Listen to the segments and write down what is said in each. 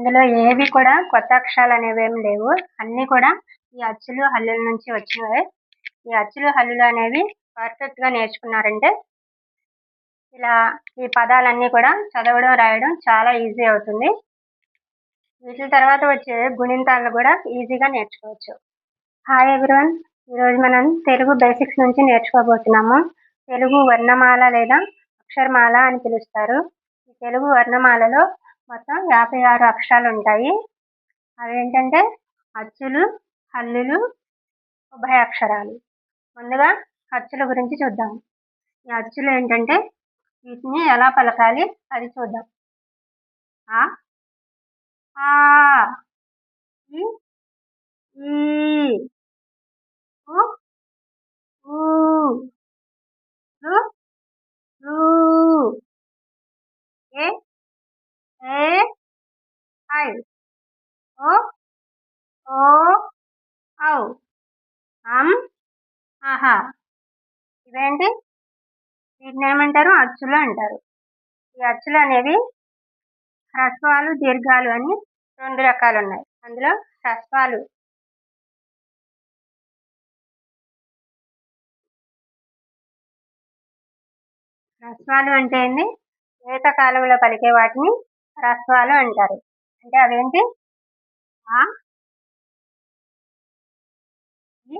ఇందులో ఏవి కూడా కొత్త అక్షరాలు అనేవేమి లేవు. అన్నీ కూడా ఈ అచ్చులు, హల్లుల నుంచి వచ్చినవే. ఈ అచ్చులు, హల్లులు అనేవి పర్ఫెక్ట్‌గా నేర్చుకున్నారంటే ఇలా ఈ పదాలన్నీ కూడా చదవడం, రాయడం చాలా ఈజీ అవుతుంది. వీటి తర్వాత వచ్చే గుణింతాలను కూడా ఈజీగా నేర్చుకోవచ్చు. Hi everyone! ఈరోజు మనం తెలుగు బేసిక్స్ నుంచి నేర్చుకోబోతున్నాము. తెలుగు వర్ణమాల లేదా అక్షరమాల అని పిలుస్తారు. ఈ తెలుగు వర్ణమాలలో మొత్తం 56 అక్షరాలు ఉంటాయి. అవేంటంటే అచ్చులు, హల్లులు, ఉభయ అక్షరాలు. ముందుగా అచ్చుల గురించి చూద్దాం. ఈ అచ్చులు ఏంటంటే వీటిని ఎలా పలకాలి అది చూద్దాం. ఆ, ఆ, ఈ, ఉ, ఊ, రు, రు, ఏ, ఐ, ఓ, ఓ, ఔ, ఆహా. ఇవేంటి? వీటిని ఏమంటారు? అచ్చులు అంటారు. ఈ అచ్చులు అనేవి హ్రస్వాలు, దీర్ఘాలు అని 2 రకాలు ఉన్నాయి. అందులో హ్రస్వాలు అంటే ఏంది? ఏకకాలంలో పలికే వాటిని హ్రస్వాలు అంటారు. అంటే అవేంటి? ఆ, ఈ,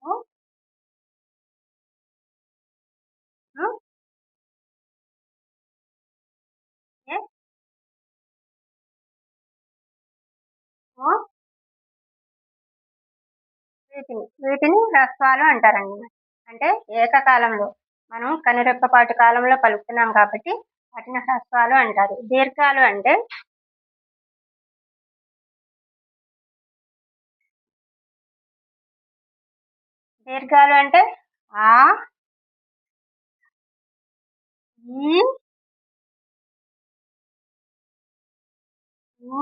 ఉ, రు, ఏ, ఓ, వీటిని హ్రస్వాలు అంటారన్నమాట. అంటే ఏకకాలంలో మనం కనురెప్పపాటు కాలంలో పలుకుతున్నాం కాబట్టి వాటిని హ్రస్వాలు అంటారు. దీర్ఘాలు అంటే ఆ, ఈ, ఊ,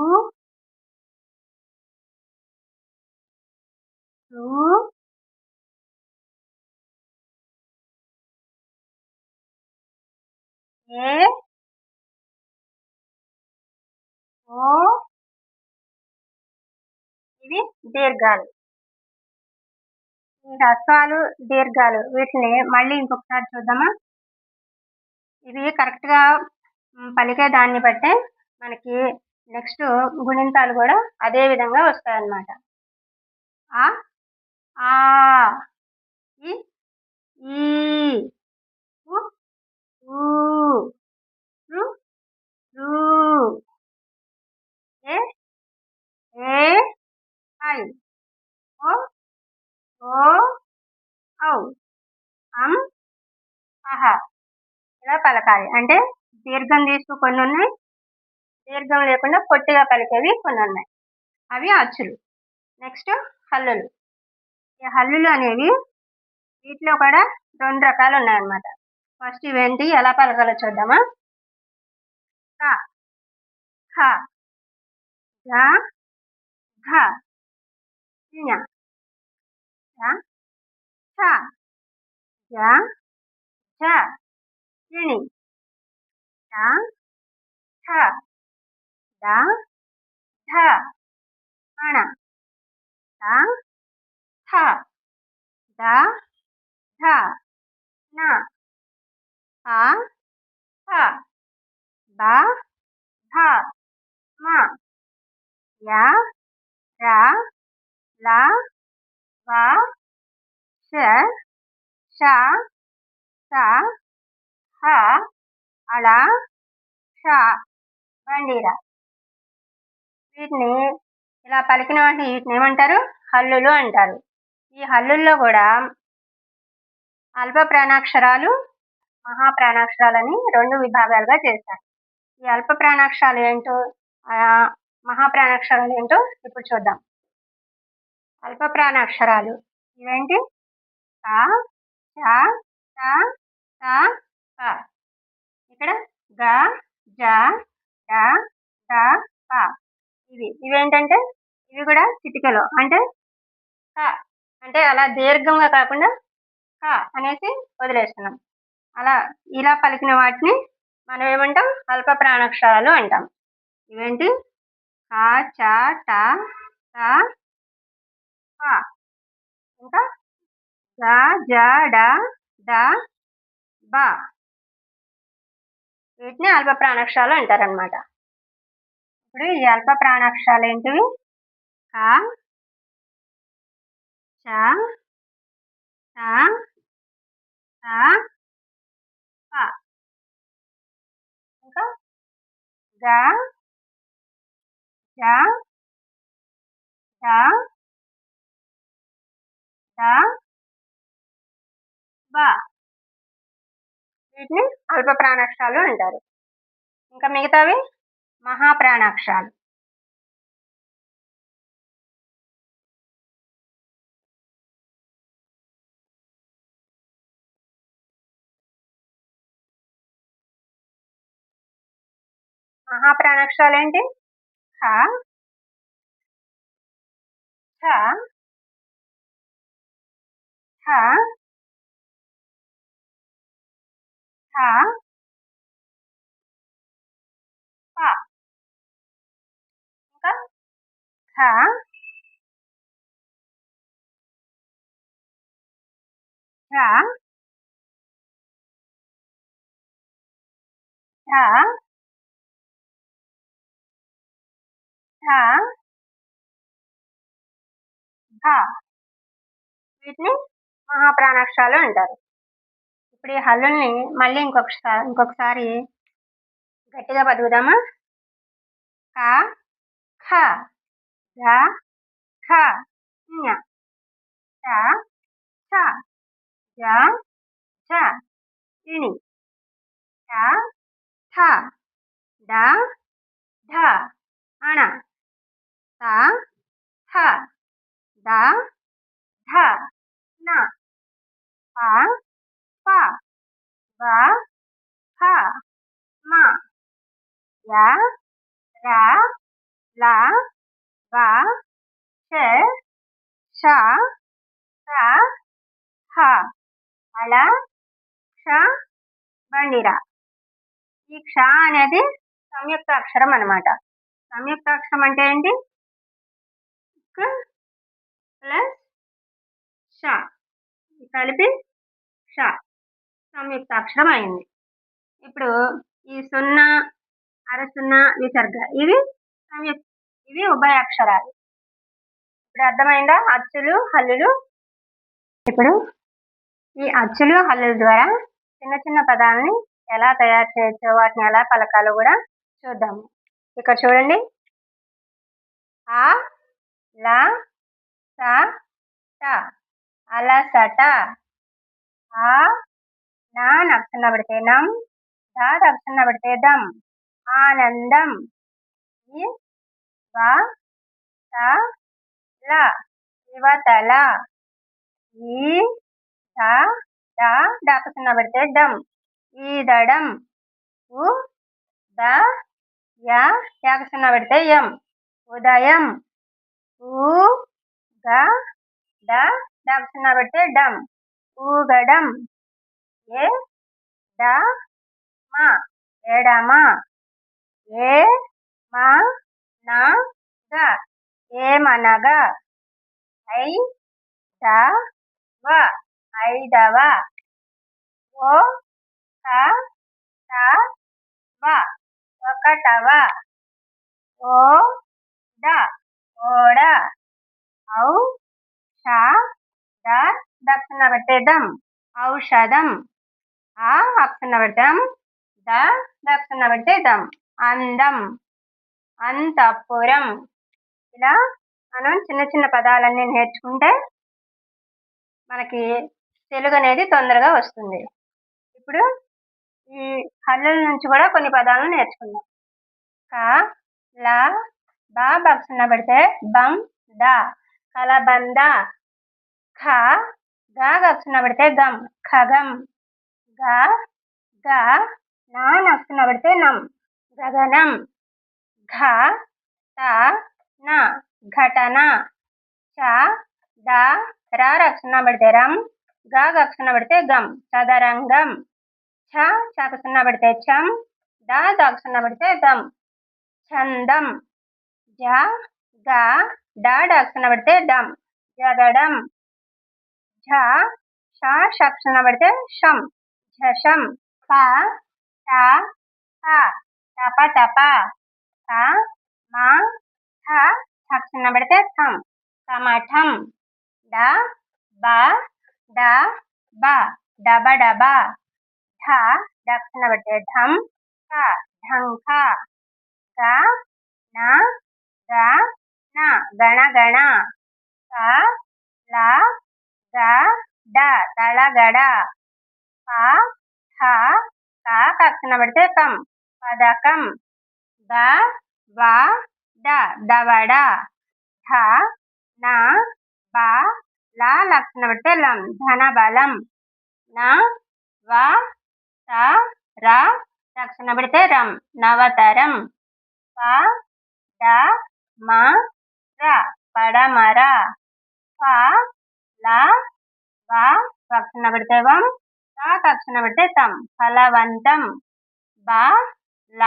రు, ఏ, ఓ, ఇవి దీర్ఘాలు. ఈ హ్రస్వాలు, దీర్ఘాలు వీటిని మళ్ళీ ఇంకొకసారి చూద్దామా? ఇవి కరెక్ట్‌గా పలికే దాన్ని బట్టే మనకి నెక్స్ట్ గుణింతాలు కూడా అదే విధంగా వస్తాయన్నమాట. ఆ, ఆ, ఈ, ఈ, ఉ, ఊ, రు, రు, ఏ, ఐ, ఓ, ఓ, ఔ, ఆహా. ఇలా పలకాలి. అంటే దీర్ఘం తీసుకు కొన్ని ఉన్నాయి, దీర్ఘం లేకుండా పొట్టిగా పలికేవి కొన్ని ఉన్నాయి. అవి అచ్చులు. నెక్స్ట్ హల్లులు. ఈ హల్లులు అనేవి వీటిలో కూడా 2 రకాలు ఉన్నాయన్నమాట. ఫస్ట్ ఇవేంటి ఎలా పలకాలో చూద్దామా? క, ఖ, గ, ఘ, ఞ, చ, ఛ, జ, ఝ, జిణి, ట, ఠ, డ, ఢ, ణ, ట, థ, ద, ధ, న, ప, ఫ, బ, భ, మ, య, ర, ల, వ, ష, ష, స, హ, అళ, ష, బండిర. వీటిని ఇలా పలికిన వాటిని వీటిని ఏమంటారు? హల్లులు అంటారు. ఈ హల్లుల్లో కూడా అల్ప ప్రాణాక్షరాలు, మహా ప్రాణాక్షరాలని 2 విభాగాలుగా చేశారు. ఈ అల్ప ప్రాణాక్షరాలు ఏంటో, మహా ప్రాణాక్షరాలు ఏంటో ఇప్పుడు చూద్దాం. అల్ప ప్రాణాక్షరాలు ఇవేంటి? క, చ, ట, త, ప. ఇక్కడ గ, జ, డ, డ, ప. ఇవేంటంటే ఇవి కూడా చిటికెలో అంటే క అంటే అలా దీర్ఘంగా కాకుండా క అనేసి వదిలేస్తున్నాం. ఇలా పలికిన వాటిని మనం ఏమంటాం? అల్ప ప్రాణాక్షరాలు అంటాం. ఇవేంటి? క, చ, ట, త, ప. ఇంకా గ, జ, డ, ద, బ. వీటిని అల్ప ప్రాణాక్షరాలు అంటారనమాట. ఇప్పుడు ఈ అల్ప ప్రాణాక్షరాలు ఏంటివి? క, చ, ట, త, ప. ఇంకా గ, జ, డ, ద, బ. వీటిని అల్ప ప్రాణాక్షరాలు అంటారు. ఇంకా మిగతావి మహాప్రాణాక్షరాలు. మహాప్రాణాక్షరాలు ఏంటి? ఖ, ఛ, ఠ, థ, ప. ఇంకా ఖ, ఛ, ఛ, ఛ, ఝ. వీటిని మహాప్రాణాక్షరాలు అంటారు. ఇప్పుడు ఈ హల్లుల్ని మళ్ళీ ఇంకొకసారి గట్టిగా పలుకుదామా? క, ఖ, గ, ఘ, ఞ, చ, ఛ, జ, ఝ, ణి, ట, ఠ, డ, ఢ, అణ, త, థ, ద, ధ, న, ప, ఫ, బ, ఫ, మ, య, ర, ల, వ, ష, ష, స, హ, అళ, క్ష, బండిర. ఈ క్ష అనేది సంయుక్త అక్షరం అన్నమాట. సంయుక్త అక్షరం అంటే ఏంటి? క్ ప్లస్ ష కలిపి క్ష సంయుక్త అక్షరం అయింది. ఇప్పుడు ఈ 0, అర 0, విసర్గ ఇవి ఉభయ అక్షరాలు. ఇప్పుడు అర్థమైందా? అచ్చులు, హల్లులు. ఇప్పుడు ఈ అచ్చులు, హల్లుల ద్వారా చిన్న చిన్న పదాలని ఎలా తయారు చేయొచ్చో, వాటిని ఎలా పలకాలో కూడా చూద్దాము. ఇక్కడ చూడండి. ఆ, ల, స, ట, అలసట. ఆ, నా నక్షణ పెడితే నం, ద దక్షణ పెడితే దం, ఆనందం. ఈ, బ, త, ల, యువతల. ఈ, ద, డ దక్షణ పెడితే డం, ఈదడం. ఉ, ద, య దక్షణ పెడితే యం, ఉదయం. ఊ, గ, డ దక్షణ పెడితే డం, ఊగడం. ఏ, డ, మ ఎడమ. ఏ, మ, న, గ ఏమనగా. ఐ, ద, వ ఐదవ. ఓ, త, త, వ ఒకటవ. ఓ, ద ఓడ. ఔ, ష, ద దక్షణ పెడితే దం, ఔషధం. ఆ అక్షణ పెడతాం, ద దక్షణ పెడితే దం, అందం, అంతఃపురం. ఇలా మనం చిన్న చిన్న పదాలన్నీ నేర్చుకుంటే మనకి తెలుగు అనేది తొందరగా వస్తుంది. ఇప్పుడు ఈ హల్లుల నుంచి కూడా కొన్ని పదాలను నేర్చుకుందాం. క, ల, బ దక్షణ పెడితే బం, ద కలబంద. ఖ, గ దక్షణ పెడితే గం, ఖగం. గ, గ, నా దక్షణ పెడితే నం, గగనం. ఘ, త, న ఘటన. చ, ద, ర రక్షణ పెడితే రం, గ దక్షణ పెడితే గం, చదరంగం. ఛ దక్షణ పెడితే చం, డా దాక్షణ పడితే దం, చందం. జ గ డా డాక్షణ పడితే డం, జగడం. ఝ ష షక్షణ పడితే షం, ఝషం. ప ట ప టప టప. ఠ మ ఠ ఠక్షణ పడితే ఠం, టమాఠం. డ బ డ బ డబ డబ. ఢ దక్షిణ పడితే ఢం, ఖ ఢంఖ. గ న గ న గణ గణ. త ల గ డ తళగడ. ప థ క కక్షణ పడితే కం, పదకం. ద వ డ దవడ. ధ న బ ల లక్షణ పడితే లం, ధనబలం. న వ త ర లక్షణ పడితే రం, నవతరం. ప డ మ ర పడమర. ఫ ల వ లక్షణ పడితే వం, త లక్షణ పడితే తం, ఫలవంతం. బ ల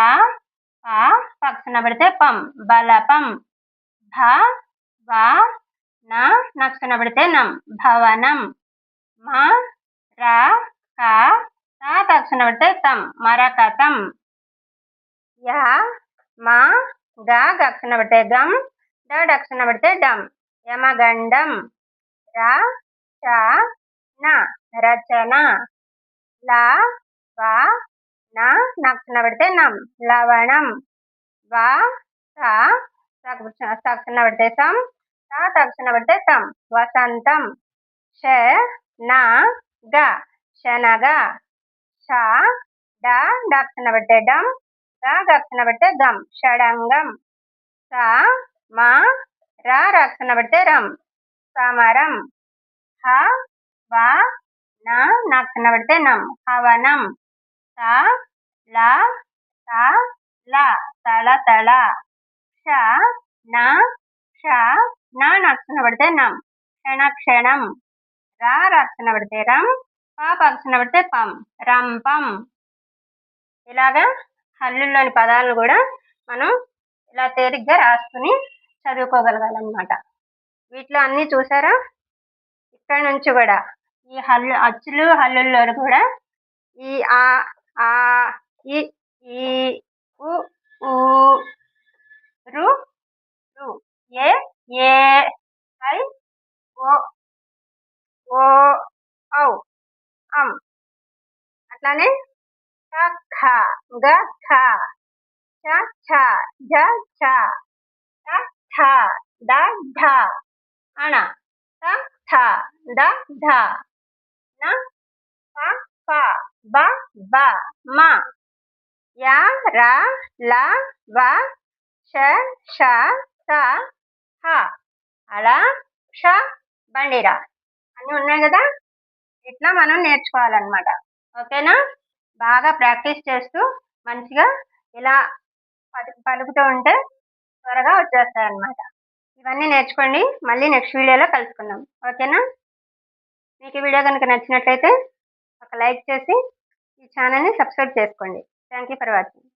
ప లక్షణ పడితే పం, బలపం. భ వ న లక్షణ పడితే నం, భవనం. మ ర క త లక్షణ పడితే తం, మరకతం. య మ గ లక్షణ పడితే గం, డ లక్షణ పడితే డం, యమగండం. ర చ న రచన. ల వ న లక్షణ పడితే నం, లవణం. వ స లక్షణ పడితే సం, త లక్షణ పడితే తం, వసంతం. ష న గ శనగ. ష డ లక్షణ పడితే డం, ద లక్షణ పడితే గం, షడంగం. స మ ర లక్షణ పడితే రం, సమరం. హ వ న లక్షణ పడితే నం, హవనం. త ల త ల తళతళ. క్ష ణ క్ష న లక్షణ పడితే నం, క్షణక్షణం. ర లక్షణ పడితే రం, ప లక్షణ పడితే పం, రంపం. ఇలాగా హల్లుల్లోని పదాలను కూడా మనం ఇలా తేలిగ్గా రాసుకుని చదువుకోగలగాలన్నమాట. వీటిలో అన్నీ చూసారా? ఇక్కడ నుంచి కూడా ఈ అచ్చులు హల్లుల్లో కూడా ఈ ఆ ఈ ఉ ఊ రు రు ఏ ఐ ఓ ఔ అం. అట్లానే క ఖ గ ఘ చ ఛ ఝ ఛ ట ఠ ద ఢ అణ. త థ ద ధ న ప ఫ బ భ మ. య ర ల వ ష ష స హ. అలా క్ష బండిరా అన్నీ ఉన్నాయి కదా, ఇట్లా మనం నేర్చుకోవాలన్నమాట. ఓకేనా? బాగా ప్రాక్టీస్ చేస్తూ మంచిగా ఇలా పలుకుతూ ఉంటే త్వరగా వచ్చేస్తాయి అన్నమాట. ఇవన్నీ నేర్చుకోండి. మళ్ళీ నెక్స్ట్ వీడియోలో కలుసుకుందాం. ఓకేనా? మీకు ఈ వీడియో కనుక నచ్చినట్లయితే ఒక లైక్ చేసి ఈ ఛానల్ని సబ్స్క్రైబ్ చేసుకోండి. Thank you for watching.